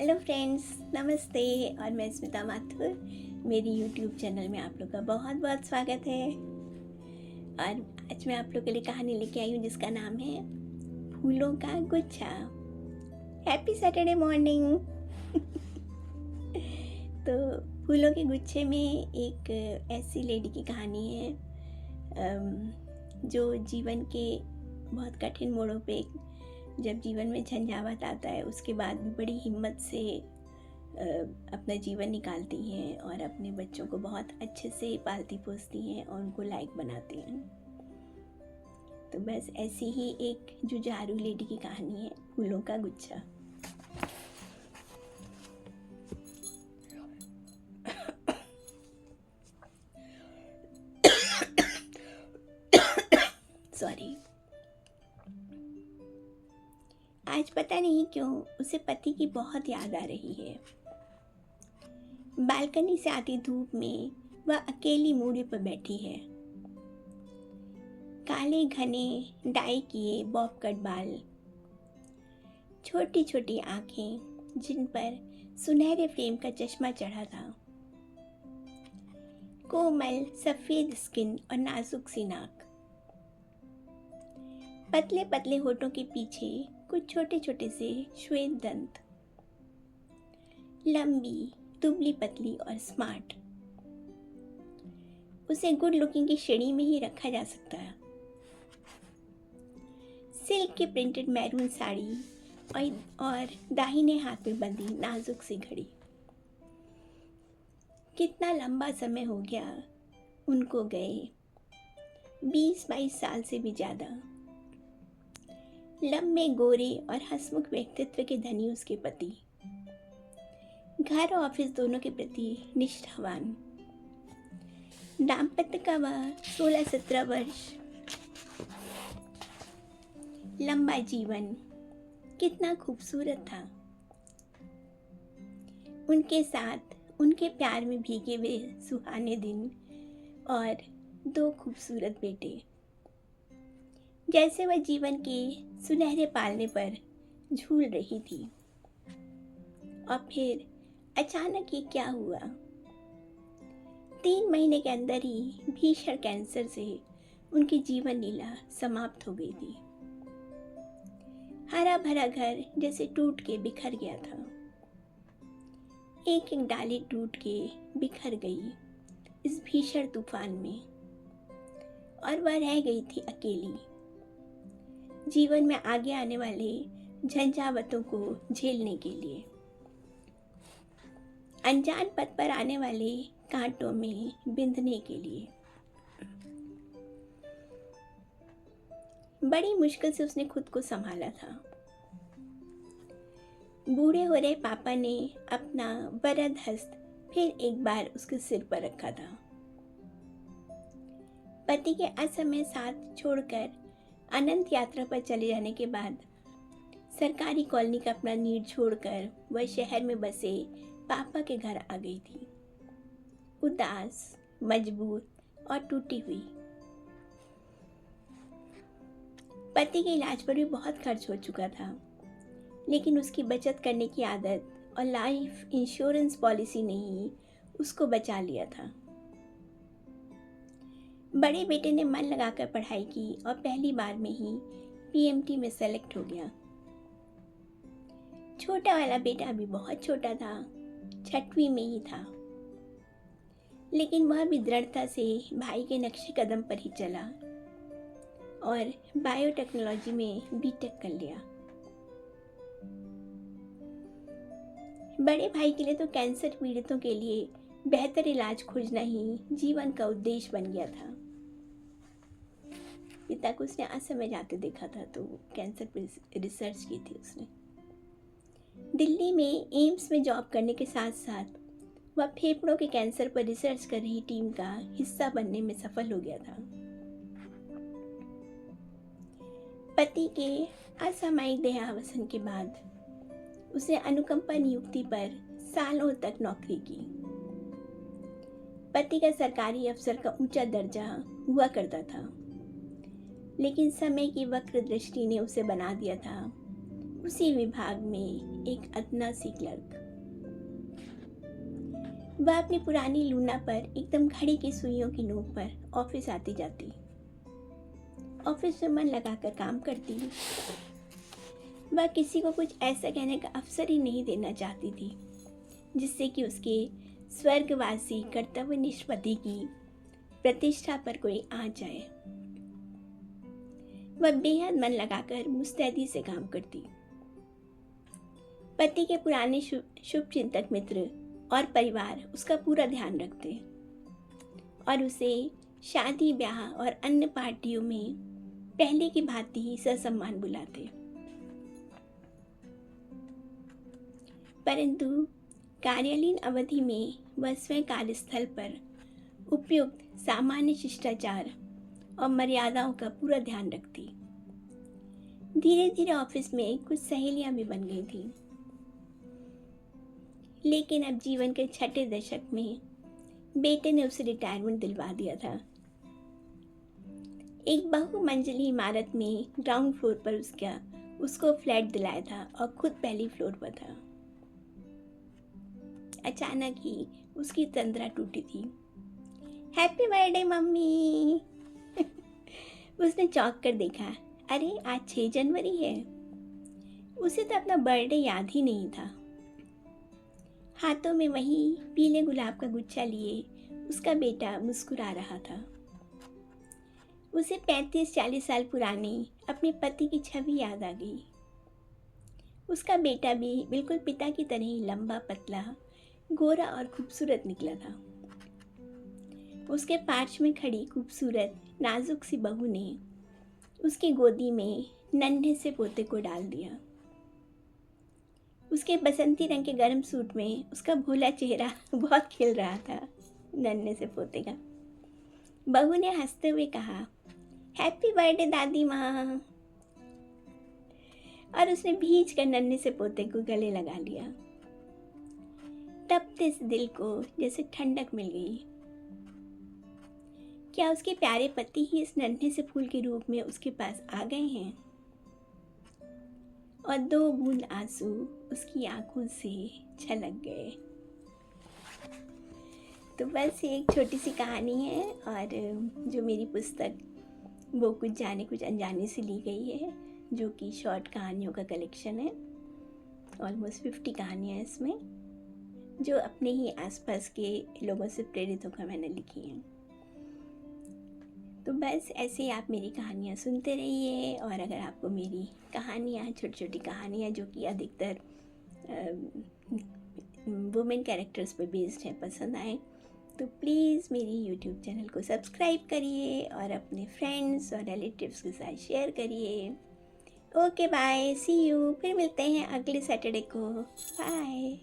Hello friends, नमस्ते। और मैं स्मिता माथुर। मेरी यूट्यूब चैनल में आप लोग का बहुत बहुत स्वागत है। और आज मैं आप लोग के लिए कहानी लेके आई हूँ जिसका नाम है फूलों का गुच्छा। Happy Saturday morning. तो फूलों के गुच्छे में एक ऐसी लेडी की कहानी है जो जीवन के बहुत कठिन मोड़ों पे, जब जीवन में झंझावात आता है उसके बाद भी बड़ी हिम्मत से अपना जीवन निकालती हैं और अपने बच्चों को बहुत अच्छे से पालती पोसती हैं और उनको लायक बनाती हैं। तो बस ऐसी ही एक जुझारू लेडी की कहानी है फूलों का गुच्छा। सॉरी। आज पता नहीं क्यों उसे पति की बहुत याद आ रही है। बालकनी से आती धूप में वह अकेली मूड़ी पर बैठी है। काले घने डाई किए बॉब कट बाल, छोटी छोटी आंखें जिन पर सुनहरे फ्रेम का चश्मा चढ़ा था, कोमल सफेद स्किन और नाजुक सी नाक, पतले पतले होठों के पीछे कुछ छोटे छोटे से श्वेत दंत, लंबी दुबली पतली और स्मार्ट। उसे गुड लुकिंग की श्रेणी में ही रखा जा सकता है। सिल्क की प्रिंटेड मैरून साड़ी और दाहिने हाथ में बंधी नाजुक सी घड़ी। कितना लंबा समय हो गया उनको गए, 20-22 साल से भी ज्यादा। लंबे गोरे और हंसमुख व्यक्तित्व के धनी उसके पति, घर और ऑफिस दोनों के प्रति निष्ठावान। दाम्पत्य का वह 16-17 वर्ष लंबा जीवन कितना खूबसूरत था। उनके साथ उनके प्यार में भीगे हुए सुहाने दिन और 2 खूबसूरत बेटे। जैसे वह जीवन के सुनहरे पालने पर झूल रही थी। और फिर अचानक ये क्या हुआ। 3 महीने के अंदर ही भीषण कैंसर से उनकी जीवन लीला समाप्त हो गई थी। हरा भरा घर जैसे टूट के बिखर गया था। एक एक डाली टूट के बिखर गई इस भीषण तूफान में, और वह रह गई थी अकेली, जीवन में आगे आने वाले झंझावतों को झेलने के लिए, अनजान पथ पर आने वाले कांटों में बिंधने के लिए। बड़ी मुश्किल से उसने खुद को संभाला था। बूढ़े हो रहे पापा ने अपना वरद हस्त फिर एक बार उसके सिर पर रखा था। पति के असमय साथ छोड़कर अनंत यात्रा पर चले जाने के बाद सरकारी कॉलोनी का अपना नीड छोड़कर वह शहर में बसे पापा के घर आ गई थी, उदास, मजबूर और टूटी हुई। पति के इलाज पर भी बहुत खर्च हो चुका था, लेकिन उसकी बचत करने की आदत और लाइफ इंश्योरेंस पॉलिसी ने ही उसको बचा लिया था। बड़े बेटे ने मन लगाकर पढ़ाई की और पहली बार में ही पीएमटी में सेलेक्ट हो गया। छोटा वाला बेटा अभी बहुत छोटा था, 6वीं में ही था, लेकिन वह भी दृढ़ता से भाई के नक्शे कदम पर ही चला और बायोटेक्नोलॉजी में बीटेक कर लिया। बड़े भाई के लिए तो कैंसर पीड़ितों के लिए बेहतर इलाज खोजना ही जीवन का उद्देश्य बन गया था। पिता को उसने असमय जाते देखा था तो कैंसर पर रिसर्च की थी उसने। दिल्ली में एम्स में जॉब करने के साथ साथ वह फेफड़ों के कैंसर पर रिसर्च कर रही टीम का हिस्सा बनने में सफल हो गया था। पति के असामयिक देहावसान के बाद उसने अनुकंपा नियुक्ति पर सालों तक नौकरी की। पति का सरकारी अफसर का ऊंचा दर्जा हुआ करता था, लेकिन समय की वक्र दृष्टि ने उसे बना दिया था उसी विभाग में एक अदना सी क्लर्क। वह अपनी पुरानी लूना पर एकदम घड़ी की सुइयों की नोक पर ऑफिस आती जाती, ऑफिस में मन लगाकर काम करती। वह किसी को कुछ ऐसा कहने का अवसर ही नहीं देना चाहती थी जिससे कि उसके स्वर्गवासी कर्तव्यनिष्ठ पति की प्रतिष्ठा पर कोई आ जाए। वह बेहद मन लगाकर मुस्तैदी से काम करती। पति के पुराने शुभ चिंतक मित्र और परिवार उसका पूरा ध्यान रखते और उसे शादी ब्याह और अन्य पार्टियों में पहले की भांति ही ससम्मान बुलाते। परंतु कार्यालयीन अवधि में वह स्वयं कार्यस्थल पर उपयुक्त सामान्य शिष्टाचार और मर्यादाओं का पूरा ध्यान रखती। धीरे धीरे ऑफिस में कुछ सहेलियां भी बन गई थी। लेकिन अब जीवन के छठे दशक में बेटे ने उसे रिटायरमेंट दिलवा दिया था। एक बहुमंजिली इमारत में ग्राउंड फ्लोर पर उसको फ्लैट दिलाया था और खुद पहली फ्लोर पर था। अचानक ही उसकी तंद्रा टूटी थी। Happy birthday mummy. उसने चौंक कर देखा, अरे आज 6 जनवरी है। उसे तो अपना बर्थडे याद ही नहीं था। हाथों में वही पीले गुलाब का गुच्छा लिए उसका बेटा मुस्कुरा रहा था। उसे 35-40 साल पुरानी अपने पति की छवि याद आ गई। उसका बेटा भी बिल्कुल पिता की तरह ही लंबा पतला गोरा और खूबसूरत निकला था। उसके पार्श्व में खड़ी खूबसूरत नाजुक सी बहू ने उसकी गोदी में नन्हे से पोते को डाल दिया। उसके बसंती रंग के गर्म सूट में उसका भोला चेहरा बहुत खिल रहा था नन्हे से पोते का। बहू ने हंसते हुए कहा, हैप्पी बर्थडे दादी माँ। और उसने भींच कर नन्हे से पोते को गले लगा लिया। तपते से दिल को जैसे ठंडक मिल गई। क्या उसके प्यारे पति ही इस नन्हे से फूल के रूप में उसके पास आ गए हैं? और 2 बूंद आंसू उसकी आंखों से छलक गए। तो बस ये एक छोटी सी कहानी है और जो मेरी पुस्तक वो कुछ जाने कुछ अनजाने से ली गई है, जो कि शॉर्ट कहानियों का कलेक्शन है। ऑलमोस्ट 50 कहानियाँ हैं इसमें, जो अपने ही आसपास के लोगों से प्रेरित होकर मैंने लिखी हैं। तो बस ऐसे ही आप मेरी कहानियाँ सुनते रहिए। और अगर आपको मेरी कहानियाँ, छोटी छोटी कहानियाँ जो कि अधिकतर वुमेन कैरेक्टर्स पर बेस्ड है, पसंद आए तो प्लीज़ मेरी यूट्यूब चैनल को सब्सक्राइब करिए और अपने फ्रेंड्स और रिलेटिव्स के साथ शेयर करिए। Okay bye, see you. फिर मिलते हैं अगले सैटरडे को। बाय।